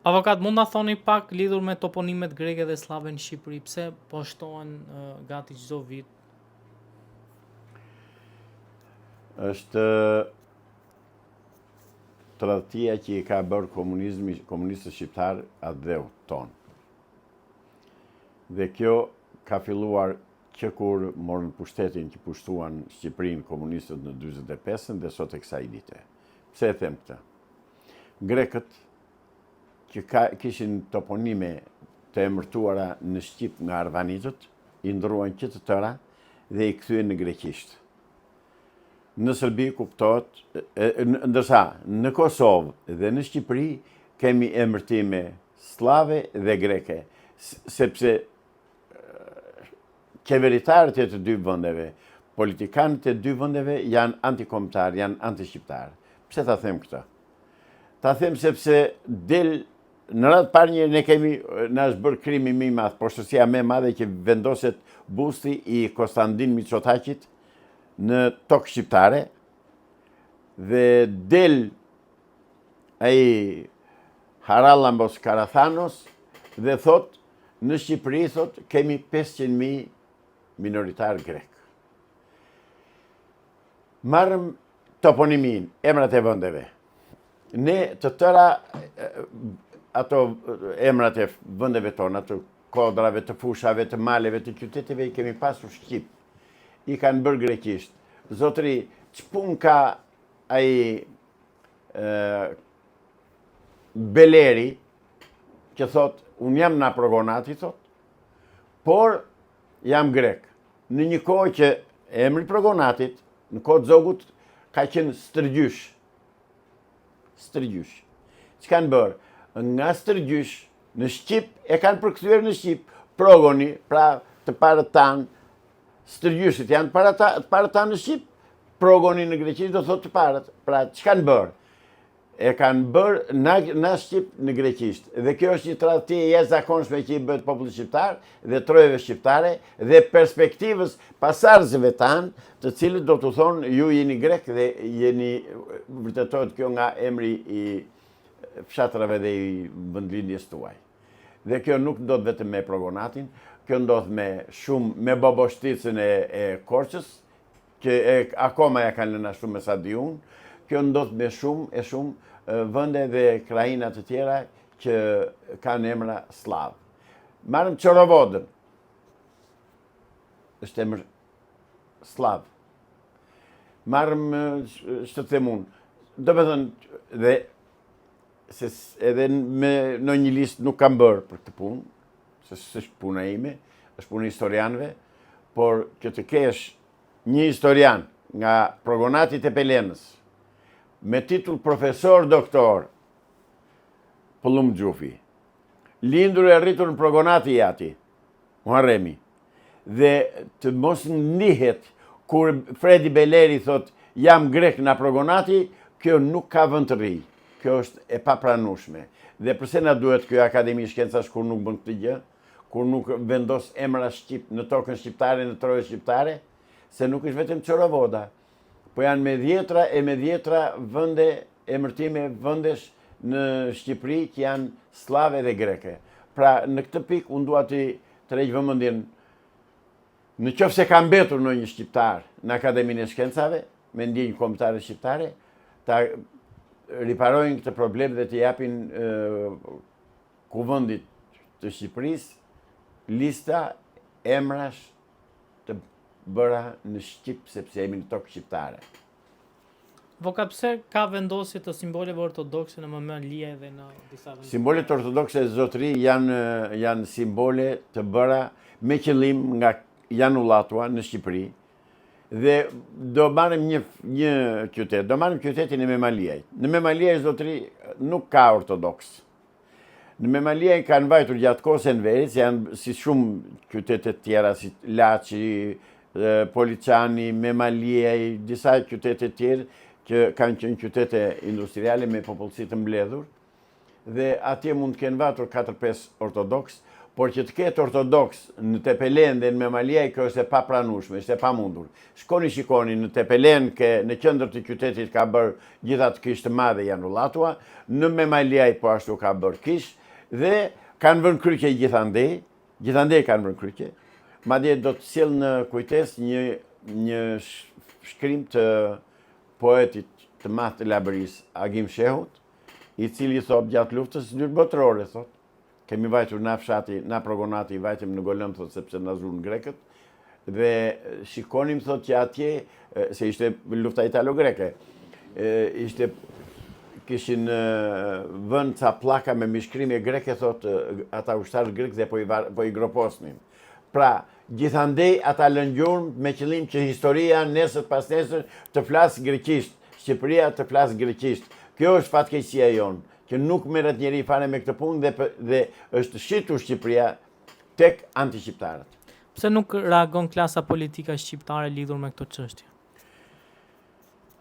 Avokat, mund na thoni pak lidhur me toponimet greke dhe slave në Shqipëri, pse po shtohen gati çdo vit? Është tradhtia që i ka bërë komunistët shqiptar atë dheu ton. Dhe kjo ka filluar që kur morën pushtetin që pushtuan Shqipërinë komunistët në 45-ën dhe sot e kësaj dite. Pse e them këtë? Grekët që kishin toponime të emërtuara në Shqip nga arvanitët, i ndruan që të tëra dhe i kthyen në greqisht. Në Serbi kuptohet, ndërsa në Kosovë dhe në Shqipëri kemi emërtime slave dhe greke, sepse qeveritarët e të dy vendeve, politikanët e dy vendeve janë antikombëtar, janë antishqiptar. Pse ta them këtë? Ta them sepse në radhë parë një ne kemi na është bërë krimi më i madh, poshtësia më e madhe që vendoset busti i Konstantin Mitsotakit në tokë shqiptare dhe del ai Haralambos Karathanos dhe thot në Shqipëri thot kemi 500.000 minoritar grek. Marrëm toponimin, emrat e vendeve. Ne të tëra ato emrat e vendeve tona, të kodrave, të fushave, të maleve, të qyteteve i kemi pasur shqip. I kanë bërë greqisht. Zotëri, ç'pun ka ai Beleri që thot, unë jam nga Progonati, thot, por jam grek. Në një kohë që emri Progonatit, në kohë Zogut, ka qenë Stërgjysh. Stërgjysh. Që kanë bërë? Nga Stërgjysh, në Shqip, e kanë përkthyer në Shqip, Progoni, pra të parët tanë, Stërgjyshit janë të parët tanë në Shqip, Progoni në greqisht do thot të parët. Pra, që kanë bërë? E kanë bërë në Shqip në greqisht. Dhe kjo është një tradhti e jashtëzakonshme që i bëhet popullit shqiptar dhe trojeve shqiptare dhe perspektivës pasardhësve tanë, të cilët do të thonë ju jeni grek dhe jeni vërtetohet kjo nga emri i fshatrave dhe i vendlindjes tuaj. Dhe kjo nuk ndodh vetëm me Progonatin, kjo ndodh me Boboshticën e Korçës, që akoma ja kanë lënë me sa di unë. Kjo ndodh me shumë vende dhe krajina të tjera që kanë emra slav. Marrëm Çorovodën. Është emër slav. Marrëm ç'të them unë. Domethënë dhe edhe në një listë nuk kam bërë për këtë punë, se s'është puna ime, është punë historianëve, por që të kesh një historian nga Progonati të Pelenës, me titull profesor doktor, Pëllum Xhufi, lindur e rritur në Progonati i ati, Muharremi, dhe të mos ndihet kur Fredi Beleri thot jam grek nga Progonati, kjo nuk ka vend të rri. Kjo është e papranueshme. Dhe përse na duhet kjo Akademi Shkencash kur nuk bën këtë gjë, kur nuk vendos emra shqip në tokën shqiptare, në troje shqiptare, se nuk është vetëm Çorovoda, po janë me dhjetra vende, emërtime vendesh në Shqipëri që janë slave dhe greke. Pra, në këtë pikë, unë dua të tërheq vëmendjen, në qoftë se ka mbetur ndonjë shqiptar në Akademinë e Shkencave, me ndjenjë kombëtare shqiptare, ta riparojnë këtë problem dhe të japin kuvendit të Shqipërisë lista emrash të bëra në Shqip, sepse jemi në tokë shqiptare. Avokat, pse ka vendosje të simboleve ortodokse në Memalia dhe në disa vende? Simbolet ortodokse zotëri janë simbole të bëra me qëllim nga janë ullatua në Shqipëri dhe do marrim një qytet, do marrim qytetin e Memaliaj. Në Memaliaj zotëri nuk ka ortodoks. Në Memaliaj kanë vajtur gjatë kohës së Enverit, janë si shumë qytete tjera si Laçi, Poliçani, Memaliaj, disa qytete tjerë që kanë qenë qytete industriale me popullsi të mbledhur, dhe atje mund të kenë vatur 4-5 ortodoks, por që të ketë ortodoks në Tepelen dhe në Memaliaj, kjo është e papranueshme, është e pamundur. Shikoni në Tepelen, në qendër të qytetit ka bërë gjitha të kishë të madhe janë ullatua, në Memaliaj po ashtu ka bërë kishë, dhe kanë vënë kryqe gjithandej kanë vënë kryqe. Madje do të sjell në kujtes një shkrim të poetit të madh të Labërisë, Agim Shehut, i cili thot gjatë luftës së dytë botërore, thot, kemi vajtur na fshati, na progonati, vajtëm në Golëm, thot, sepse na zurën grekët, dhe shikonim, thot, që atje, se ishte lufta italo-greke, kishin vënë ca pllaka me mishkrime greke, thot, ata ushtarët grek dhe po i groposnin. Pra, gjithandej ata lënë gjurmë me qëllim që historia nesër pas nesër të flasë greqisht, Shqipëria të flasë greqisht. Kjo është fatkeqësia jonë, që nuk merret njeri fare me këtë punë dhe është shitur Shqipëria tek anti-shqiptarët. Pse nuk reagon klasa politike shqiptare lidhur me këtë çështje?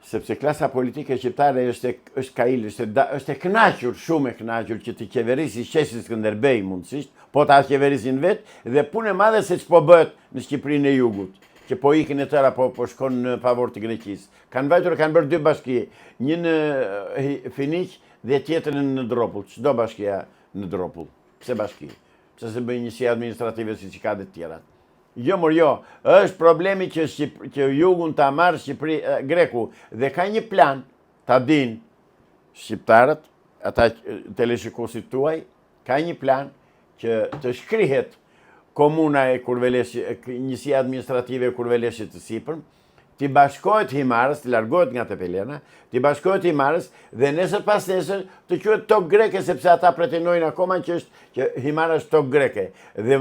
Sepse klasa politike shqiptare është kail, është e kënaqur, shumë e kënaqur që të qeverisë Qesit Skënderbej mundësisht, po ta qeverisin vetë dhe punë e madhe se ç'po bëhet në Shqipërinë e Jugut, që po ikin e tëra po shkon në favor të Greqisë. Kanë bërë 2 bashki, një në Finiq dhe tjetërën në Dropull. Çdo bashkia në Dropull. Pse bashki? Pse se bëjnë njësi administrative si që ka dhe tjera. Jo, është problemi që Jugun ta marrë Greku dhe ka një plan, ta din shqiptarët, ata teleshikuesit tuaj, ka një plan që të shkrihet komuna e Kurvelesit, njësia administrative e Kurvelesit të Sipërm, t'i bashkohet Himarës, t'i largohet nga Tepelena, t'i bashkohet Himarës dhe nesër pas nesër të quhet tokë greke, sepse ata pretendojnë akoma që Himara është tokë greke. Dhe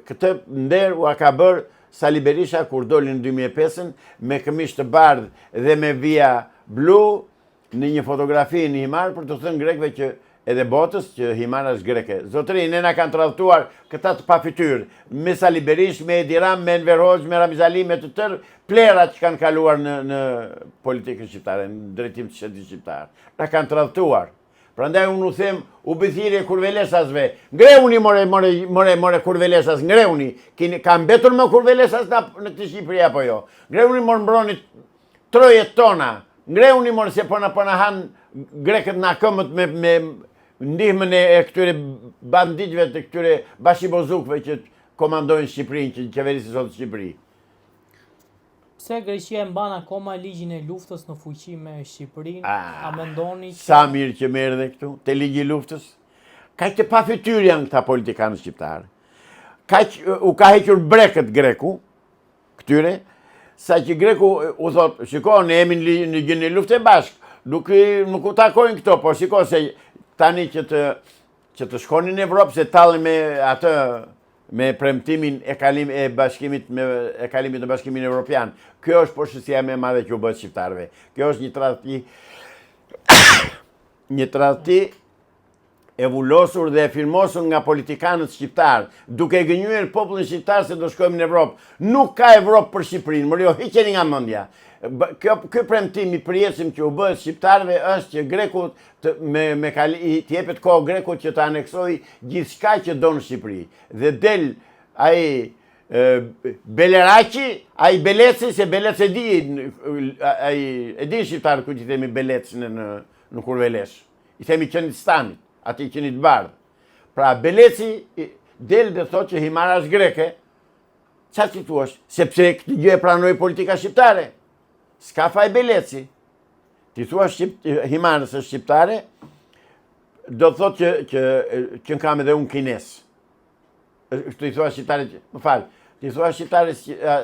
këtë nder u ka bërë Sali Berisha kur doli në 2005 me këmish të bardhë dhe me via blu në një fotografi në Himarë për të thënë grekëve që edhe botës që Himara është greke. Zotëri, ne na kanë tradhtuar këta të pafytyrë, me Sali Berish, me Edi Ram, me Enver Hoxha, me Ramiz Ali, me të tërë plerat që kanë kaluar në politikën shqiptare, në drejtim të shtetit shqiptar. Na kanë tradhtuar. Prandaj unë u them, u bëthirje kurvelesasve, ngreuni more kurvelesas, ngreuni, ka mbetur me kurvelesas në të Shqipëri apo jo. Ngreuni more mbroni trojet tona, ngreuni more se po na han grekët na këmbët me ndihmën e këtyre banditëve të këtyre bashkibozukëve që komandojnë Shqipërinë, që qeverisin sot Shqipëri. Pse Greqia e mban akoma ligjin e luftës në fuqi me Shqipërinë? A mendoni që sa mirë që merr dhe këtu te ligji i luftës? Kaq të pafytyr janë këta politikanë shqiptarë. Kaq u ka hequr brekët greku këtyre, sa që greku u thot, shiko, ne jemi në ligjin e luftës bashkë. Nuk u takojnë këto, po shiko se tani që të shkonin në Evropë, se talli me atë me premtimin e kalimit në Bashkimin Evropian. Kjo është poshësia më e madhe që u bët shqiptarëve. Kjo është një tradhti e vullosur dhe e firmosur nga politikanët shqiptarë, duke gënjur popullin shqiptar se do shkojmë në Evropë. Nuk ka Evropë për Shqipërinë, më jo, hiqeni nga mendja. Ky premtim i përjetshëm që u bëhet shqiptarëve është që greku t'i jepet kohë grekut që të aneksojë gjithçka që do në Shqipëri. Dhe del ai Beleraqi, ai Beleci, se Belec e di shqiptarët ku i themi Belec në Kurvelesh. I themi qenit stanit, ati qenit bardh. Pra Beleci del dhe thot që Himara është greke. Çfarë ti thua? Sepse këtë gjë e pranoi politika shqiptare. S'ka faj Beleci. Ti thua Himarës është shqiptare, do të thot që kam edhe unë kines. Ti thua shqiptare, më falë, ti thua shqiptare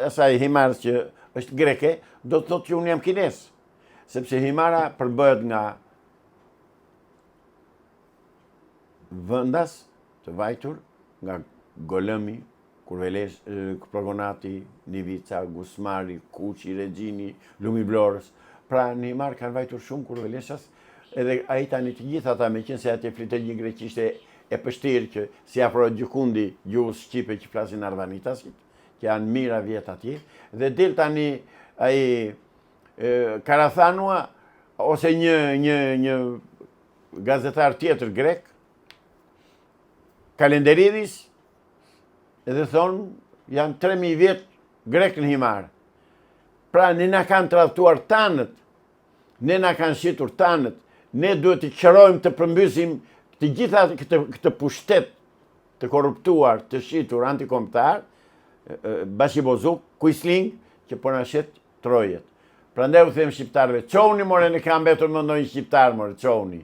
asaj Himarës që është greke, do të thot që unë jam kines. Sepse Himara përbëhet nga vendas të vajtur, nga Golëmi, Kurvelesh, Progonati, Nivica, Gusmari, Kuqi, Regjini, Lumi Blorës. Pra në Himar kanë vajtur shumë Kurveleshas, edhe ai tani të gjithë ata me qenë se atje flitet një greqisht e pështirë që si afrohet Gjukundi, gjuhës shqipe që flasin arvanitasit, që janë mira vjet atje, dhe del tani ai Karathanua ose një gazetar tjetër grek, Kalenderidis, edhe thonë, janë 3.000 vjetë grek në himar. Pra, ne na kanë tradhtuar tanët, ne na kanë shitur tanët, ne duhet të qërojmë të përmbysim të gjitha këtë pushtet të korruptuar, të shitur, antikombëtar, Bashibozuk, Quisling, që po na shet trojet. Prandaj u them shqiptarëve, çoni more në kam mbetur më ndonjë shqiptar more, çoni.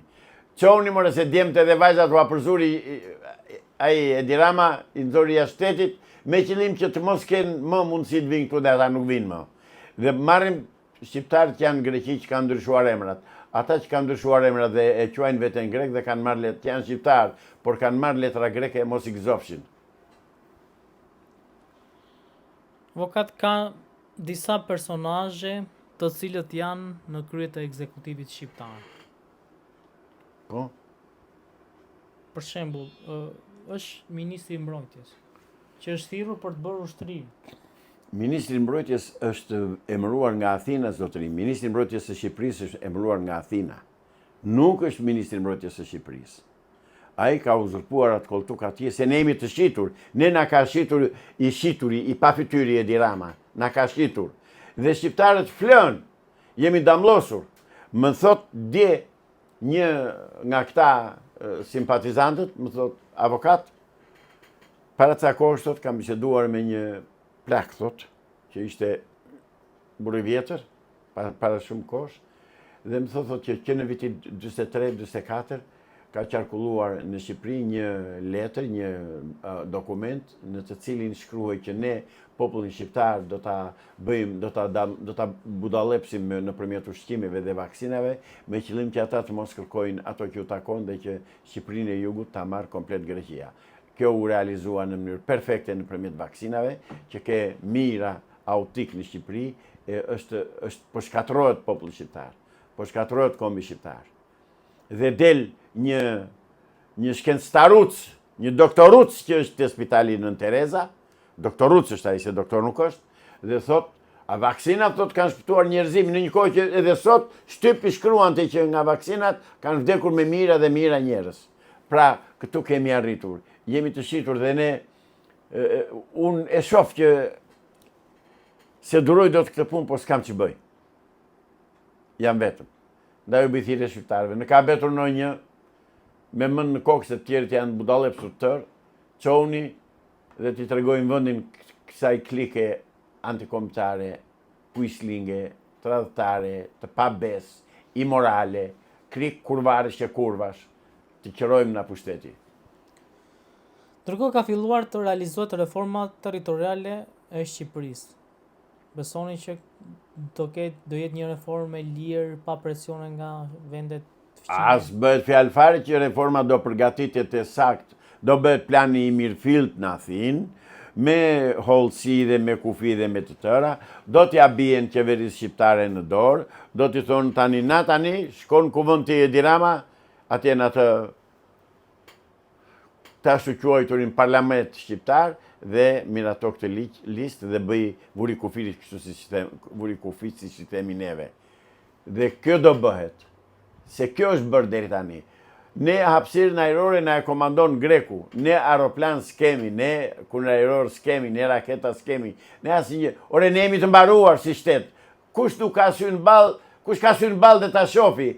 Çoni more se djemtë edhe vajzat u apërzuri ai Edi Rama i nxori jashtë shtetit me qëllim që të mos kenë më mundësi të vinë këtu dhe ata nuk vinë më. Dhe marrim shqiptarët që janë Greqi që kanë ndryshuar emrat. Ata që kanë ndryshuar emrat dhe e quajnë veten grek dhe kanë marrë letra, janë shqiptar, por kanë marrë letra greke e mos i gëzofshin. Avokat, ka disa personazhe të cilët janë në krye të ekzekutivit shqiptar. Po? Për shembull, është ministri i mbrojtjes, që është thirrur për të bërë ushtri. Ministri i mbrojtjes është emëruar nga Athina, zotëri. Ministri i mbrojtjes së Shqipërisë është emëruar nga Athina. Nuk është ministri i mbrojtjes së Shqipërisë. Ai ka uzurpuar atë kolltuk atje se ne jemi të shitur. Ne na ka shitur i shituri, i pafytyri Edi Rama. Na ka shitur. Dhe shqiptarët flën. Jemi damllosur. Më thot dje një nga këta simpatizantët, më thot avokat, para ca kohësh thot kam biseduar me një plak, thot, që ishte burr i vjetër, para shumë kohësh, dhe më thot që në vitin 43-44 ka qarkulluar në Shqipëri një letër, një dokument në të cilin shkruhej që ne popullin shqiptar do ta bëjmë, do ta budallepsim nëpërmjet ushqimeve dhe vaksinave, me qëllim që ata të mos kërkojnë ato që u takon dhe që Shqipërinë e Jugut ta marrë komplet Greqia. Kjo u realizua në mënyrë perfekte nëpërmjet vaksinave, që ke mira autik në Shqipëri, është po shkatërrohet populli shqiptar, po shkatërrohet kombi shqiptar. Dhe del një shkencëtaruc, një doktoruc që është te spitali Nën Tereza, doktoruc është ai, se doktor nuk është, dhe thot, a vaksinat thot kanë shpëtuar njerëzimin në një kohë që edhe sot shtypi shkruante që nga vaksinat kanë vdekur me mira dhe mira njerëz. Pra, këtu kemi arritur. Jemi të shitur dhe ne, unë e shoh që se duroj do të këtë punë, po s'kam që bëj. Jam vetëm. Ndaj u bëj thirrje shqiptarëve. Në ka betur ndonjë me mend në kokë se të tjerët janë budallëpsur tërë, çoni dhe t'i tregojmë vendin kësaj klike antikombëtare, Quislinge, tradhtare, të pabes, imorale, klik kurvarësh e kurvash, të qërojmë nga pushteti. Ndërkohë ka filluar të realizohet reforma territoriale e Shqipërisë. Besoni që do jetë një reformë e lirë pa presione nga vendet fqinjore? As bëhet fjalë fare që reforma do përgatitet e saktë. Do bëhet plani i mirëfillt në Athinë, me hollësi dhe me kufi dhe me të tëra, do t'ja bien qeverisë shqiptare në dorë, do t'i thonë tani, shkon ku vend ti Edi Rama, atje në atë të quajturin parlament shqiptar, dhe mirato këtë listë dhe bëj vuri kufit si sistemi neve. Dhe kjo do bëhet, se kjo është bërë deri tani. Ne hapësirën ajrore na e komandon Greku, ne aeroplan s'kemi, ne kunder ajror s'kemi, ne raketa s'kemi, ne asnjë. Ore ne jemi të mbaruar si shtet. Kush nuk ka sy në ball, kush ka sy në ball dhe ta shofi,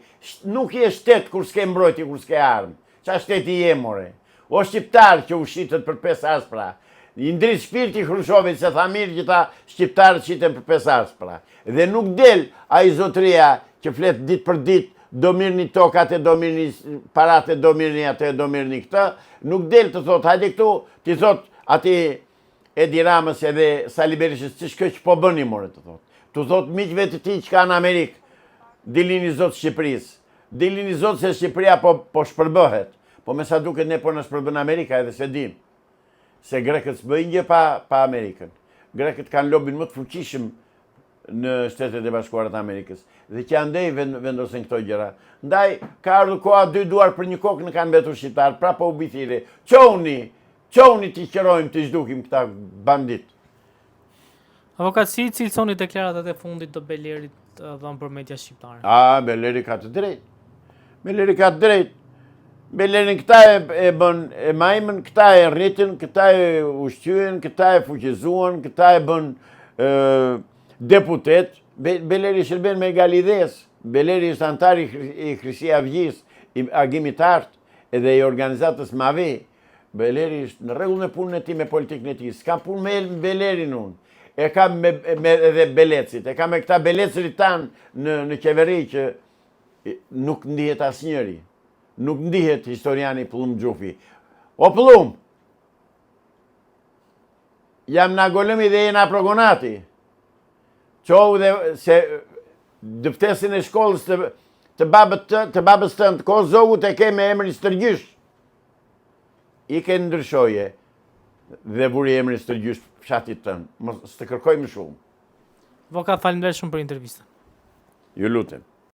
nuk je shtet kur s'ke mbrojtje, kur s'ke armë. Qa shteti je more? O shqiptar që u shitet për 5 aspra. I ndrit shpirti Khrushovit se tha mirë që ta shqiptarët shiten për 5 aspra. Dhe nuk del ai zotëria që flet ditë për ditë, do mirëni tokat e do mirëni parat e do mirëni atë e do mirëni këtë, nuk del të thot, hajde këtu, ti thot ati Edi Ramës edhe Sali Berishës, që po bëni more të thot. Të thot miqve të ti që ka në Amerikë, dilini zotë Shqipërisë, dilini zotë se Shqipëria po shpërbëhet, po me sa duket ne po në shpërbën Amerika edhe se dim, se Grekët s'bëjnë gjë pa Amerikën. Grekët kanë lobin më të fuqishëm në Shtetet e Bashkuara të Amerikës, dhe që andej vendosin këto gjëra. Ndaj, ka ardhur koha 2 duar për një kokë në kanë mbetur shqiptar, pra po u bithire. Qoni t'i qërojmë, t'i zhdukim këta bandit. Avokat, si cilësoni deklaratat e fundit të Belerit dhënë për media shqiptare? Beleri ka të drejtë. Beleri ka të drejtë. Belerin këta e bën e majmën, këta e rritin, këta e ushqyen, këta e fuqizuan, këta e bën deputet. Beleri shërben me egal idhes. Beleri është antar i Krishtia Avgjis, i agimit artë edhe i organizatës Mavi. Beleri është në rregull me punën e tij me politikën e tij. S'ka punë me Belerin unë. E kam me edhe Belecit. E kam me këta Belecrit tanë në qeveri që nuk ndihet asnjëri. Nuk ndihet historiani Plumë Gjufi. O Plumë, jam na golëmi dhe jena progonati. Qohu dhe se dëptesin e shkollës të babës tënë, ko zogut e ke me emrin Stërgjysh. I ke ndryshoje dhe vuri emrin Stërgjysh fshatit tënë. Mos të kërkoj më shumë. Avokat, faleminderit shumë për intervistën. Ju lutem.